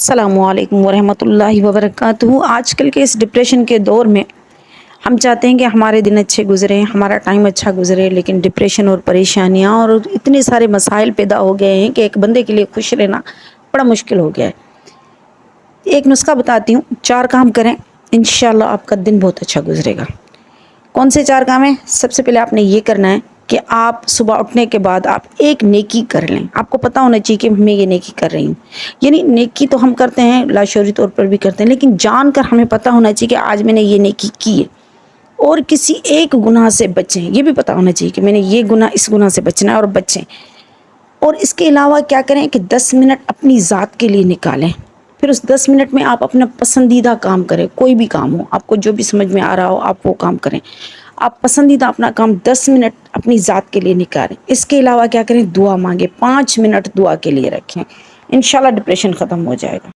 السلام علیکم ورحمۃ اللہ وبرکاتہ۔ آج کل کے اس ڈپریشن کے دور میں ہم چاہتے ہیں کہ ہمارے دن اچھے گزریں، ہمارا ٹائم اچھا گزرے، لیکن ڈپریشن اور پریشانیاں اور اتنے سارے مسائل پیدا ہو گئے ہیں کہ ایک بندے کے لیے خوش رہنا بڑا مشکل ہو گیا ہے۔ ایک نسخہ بتاتی ہوں، 4 کام کریں، انشاءاللہ آپ کا دن بہت اچھا گزرے گا۔ کون سے 4 کام ہیں؟ سب سے پہلے آپ نے یہ کرنا ہے کہ آپ صبح اٹھنے کے بعد آپ ایک نیکی کر لیں۔ آپ کو پتہ ہونا چاہیے کہ میں یہ نیکی کر رہی ہوں، یعنی نیکی تو ہم کرتے ہیں، لاشعوری طور پر بھی کرتے ہیں، لیکن جان کر ہمیں پتہ ہونا چاہیے کہ آج میں نے یہ نیکی کی ہے، اور کسی ایک گناہ سے بچیں۔ یہ بھی پتہ ہونا چاہیے کہ میں نے یہ گناہ، اس گناہ سے بچنا ہے اور بچیں۔ اور اس کے علاوہ کیا کریں کہ 10 منٹ اپنی ذات کے لیے نکالیں۔ پھر اس 10 منٹ میں آپ اپنا پسندیدہ کام کریں، کوئی بھی کام ہو، آپ کو جو بھی سمجھ میں آ رہا ہو آپ وہ کام کریں۔ آپ پسندیدہ اپنا کام 10 منٹ اپنی ذات کے لیے نکالیں۔ اس کے علاوہ کیا کریں؟ دعا مانگیں، 5 منٹ دعا کے لیے رکھیں، انشاءاللہ ڈپریشن ختم ہو جائے گا۔